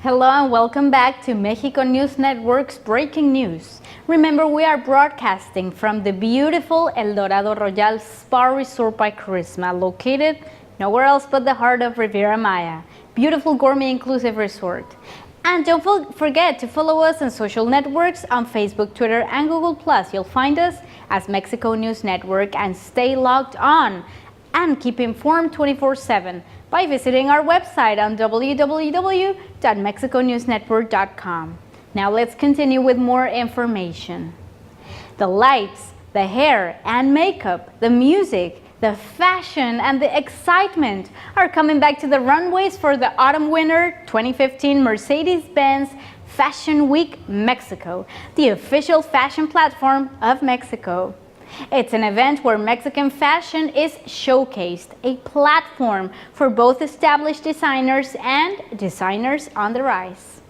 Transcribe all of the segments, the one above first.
Hello and welcome back to Mexico News Network's Breaking News. Remember, we are broadcasting from the beautiful El Dorado Royal Spa Resort by Charisma, located nowhere else but the heart of Riviera Maya. Beautiful gourmet inclusive resort. And don't forget to follow us on social networks on Facebook, Twitter, and Google+. You'll find us as Mexico News Network and stay logged on and keep informed 24/7 by visiting our website on www.mexiconewsnetwork.com. Now let's continue with more information. The lights, the hair and makeup, the music, the fashion and the excitement are coming back to the runways for the autumn-winter 2015 Mercedes-Benz Fashion Week Mexico, the official fashion platform of Mexico. It's an event where Mexican fashion is showcased, a platform for both established designers and designers on the rise.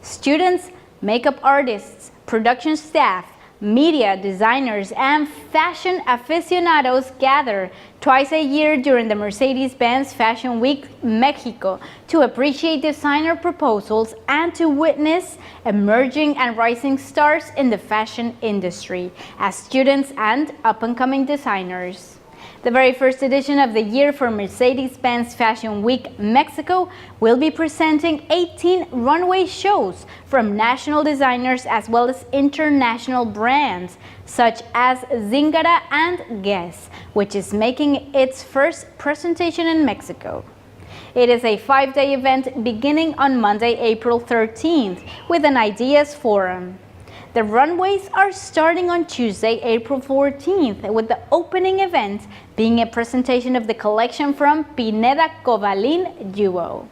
Students, makeup artists, production staff, media designers, and fashion aficionados gather twice a year during the Mercedes-Benz Fashion Week Mexico to appreciate designer proposals and to witness emerging and rising stars in the fashion industry as students and up-and-coming designers. The very first edition of the year for Mercedes-Benz Fashion Week Mexico will be presenting 18 runway shows from national designers as well as international brands such as Zingara and Guess, which is making its first presentation in Mexico. It is a 5-day event beginning on Monday, April 13th with an Ideas Forum. The runways are starting on Tuesday, April 14th, with the opening event being a presentation of the collection from Pineda Covalin Duo.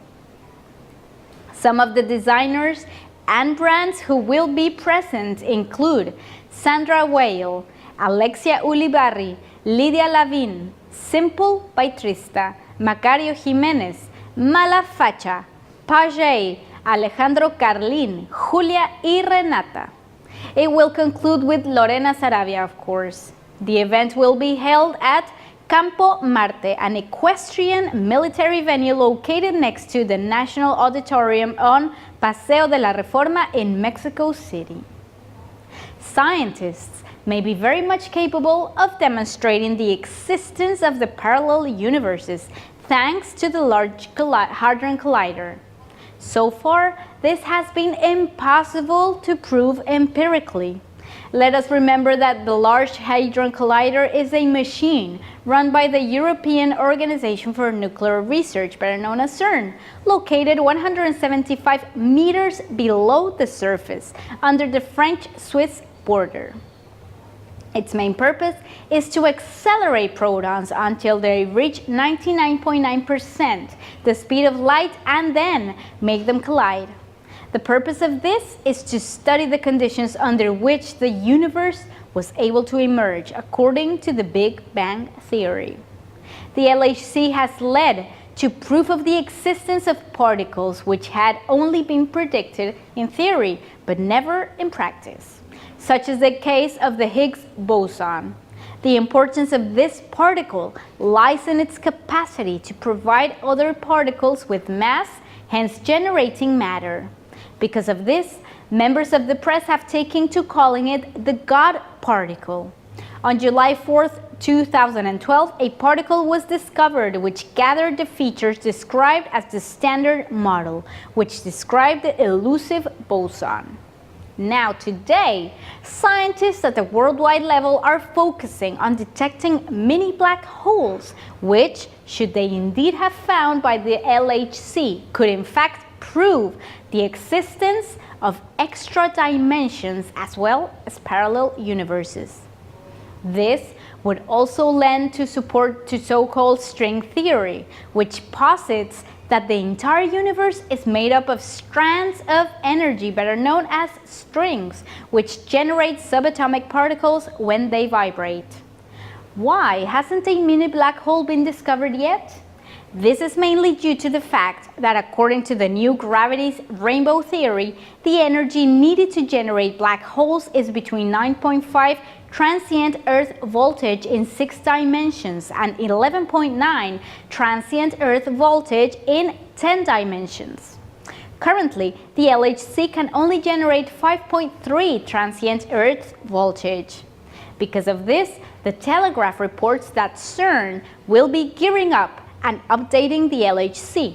Some of the designers and brands who will be present include Sandra Whale, Alexia Ulibarri, Lydia Lavin, Simple by Trista, Macario Jimenez, Mala Facha, Pajay, Alejandro Carlin, Julia y Renata. It will conclude with Lorena Sarabia, of course. The event will be held at Campo Marte, an equestrian military venue located next to the National Auditorium on Paseo de la Reforma in Mexico City. Scientists may be very much capable of demonstrating the existence of the parallel universes thanks to the Large Hadron Collider. So far, this has been impossible to prove empirically. Let us remember that the Large Hadron Collider is a machine run by the European Organization for Nuclear Research, better known as CERN, located 175 meters below the surface, under the French-Swiss border. Its main purpose is to accelerate protons until they reach 99.9% the speed of light and then make them collide. The purpose of this is to study the conditions under which the universe was able to emerge according to the Big Bang theory. The LHC has led to proof of the existence of particles which had only been predicted in theory but never in practice, such as the case of the Higgs boson. The importance of this particle lies in its capacity to provide other particles with mass, hence generating matter. Because of this, members of the press have taken to calling it the God particle. On July 4th, 2012, a particle was discovered which gathered the features described as the Standard Model, which described the elusive boson. Now today, scientists at the worldwide level are focusing on detecting mini black holes, which, should they indeed have found by the LHC, could in fact prove the existence of extra dimensions as well as parallel universes. This would also lend to support to so-called string theory, which posits that the entire universe is made up of strands of energy, better known as strings, which generate subatomic particles when they vibrate. Why hasn't a mini black hole been discovered yet? This is mainly due to the fact that according to the new gravity's rainbow theory, the energy needed to generate black holes is between 9.5 transient Earth voltage in 6 dimensions and 11.9 transient Earth voltage in 10 dimensions. Currently, the LHC can only generate 5.3 transient Earth voltage. Because of this, the Telegraph reports that CERN will be gearing up and updating the LHC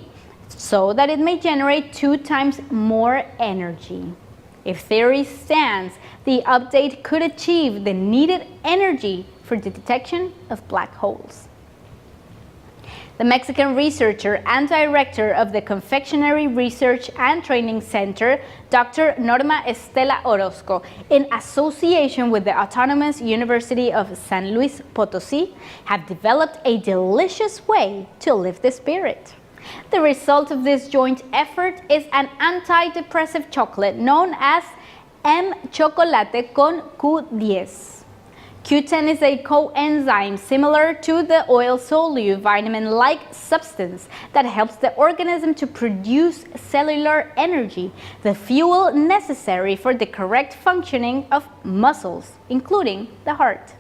so that it may generate 2 times more energy. If theory stands, the update could achieve the needed energy for the detection of black holes. The Mexican researcher and director of the Confectionery Research and Training Center, Dr. Norma Estela Orozco, in association with the Autonomous University of San Luis Potosí, have developed a delicious way to lift the spirit. The result of this joint effort is an antidepressive chocolate known as M Chocolate con Q10. Q10 is a coenzyme similar to the oil solute vitamin-like substance that helps the organism to produce cellular energy, the fuel necessary for the correct functioning of muscles, including the heart.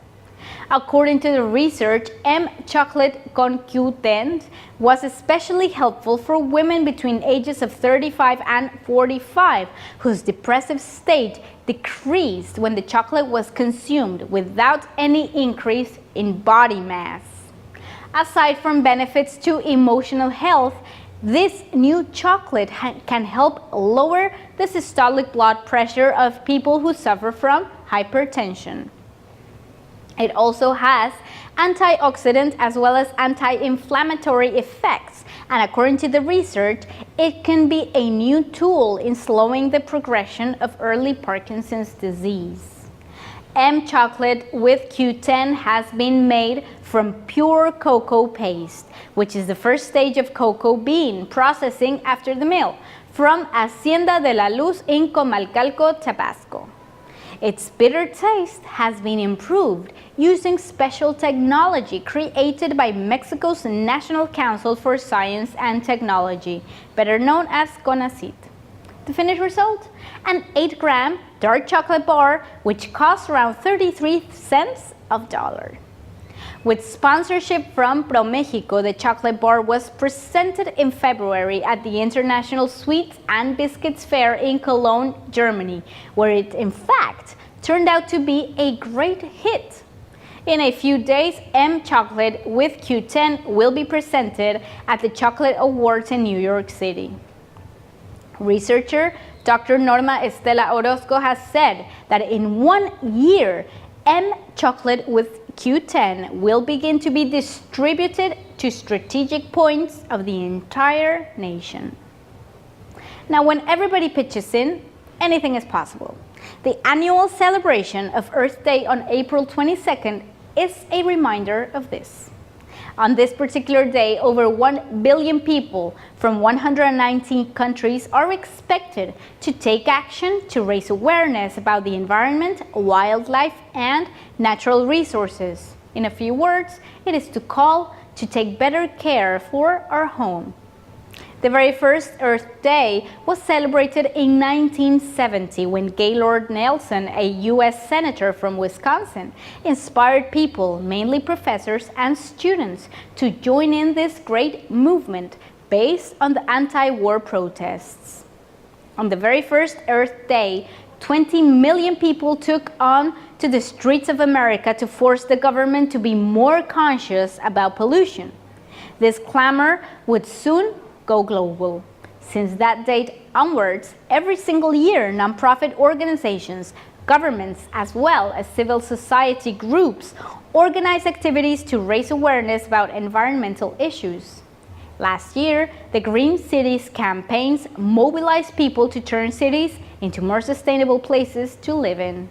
According to the research, M chocolate con Q10 was especially helpful for women between ages of 35 and 45 whose depressive state decreased when the chocolate was consumed without any increase in body mass. Aside from benefits to emotional health, this new chocolate can help lower the systolic blood pressure of people who suffer from hypertension. It also has antioxidant as well as anti-inflammatory effects, and according to the research, it can be a new tool in slowing the progression of early Parkinson's disease. M chocolate with Q10 has been made from pure cocoa paste, which is the first stage of cocoa bean processing after the mill, from Hacienda de la Luz in Comalcalco, Tabasco. Its bitter taste has been improved using special technology created by Mexico's National Council for Science and Technology, better known as CONACYT. The finished result? An 8-gram dark chocolate bar which costs around 33 cents of dollar. With sponsorship from ProMexico, the chocolate bar was presented in February at the International Sweets and Biscuits Fair in Cologne, Germany, where it in fact turned out to be a great hit. In a few days, M chocolate with Q10 will be presented at the Chocolate Awards in New York City. Researcher Dr. Norma Estela Orozco has said that in 1 year, M chocolate with Q10 will begin to be distributed to strategic points of the entire nation. Now, when everybody pitches in, anything is possible. The annual celebration of Earth Day on April 22nd is a reminder of this. On this particular day, over 1 billion people from 119 countries are expected to take action to raise awareness about the environment, wildlife, and natural resources. In a few words, it is to call to take better care for our home. The very first Earth Day was celebrated in 1970 when Gaylord Nelson, a U.S. senator from Wisconsin, inspired people, mainly professors and students, to join in this great movement based on the anti-war protests. On the very first Earth Day, 20 million people took on to the streets of America to force the government to be more conscious about pollution. This clamor would soon go global. Since that date onwards, every single year, nonprofit organizations, governments, as well as civil society groups organize activities to raise awareness about environmental issues. Last year, the Green Cities campaigns mobilized people to turn cities into more sustainable places to live in.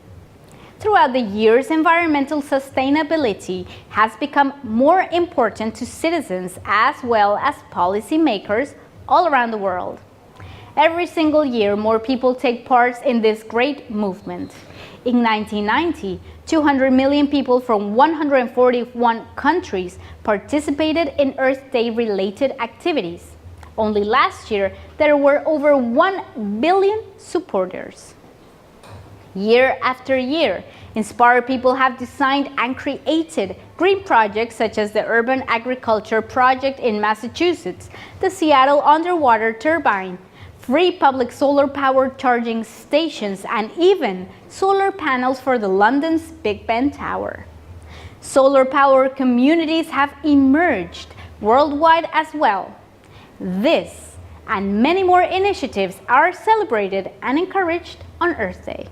Throughout the years, environmental sustainability has become more important to citizens as well as policymakers all around the world. Every single year, more people take part in this great movement. In 1990, 200 million people from 141 countries participated in Earth Day-related activities. Only last year, there were over 1 billion supporters. Year after year, inspired people have designed and created green projects such as the Urban Agriculture Project in Massachusetts, the Seattle Underwater Turbine free public solar power charging stations, and even solar panels for the London's Big Ben Tower. Solar power communities have emerged worldwide as well. This and many more initiatives are celebrated and encouraged on Earth Day.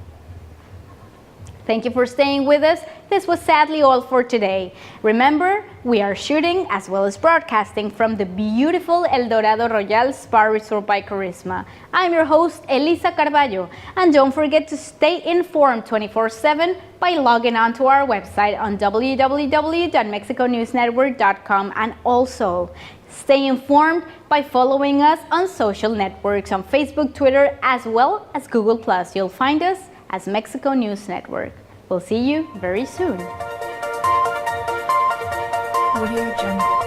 Thank you for staying with us. This was sadly all for today. Remember, we are shooting as well as broadcasting from the beautiful El Dorado Royal Spa Resort by Charisma. I'm your host, Elisa Carballo, and don't forget to stay informed 24/7 by logging on to our website on www.mexiconewsnetwork.com, and also stay informed by following us on social networks on Facebook, Twitter, as well as Google+. You'll find us as Mexico News Network. We'll see you very soon. Audio Jungle.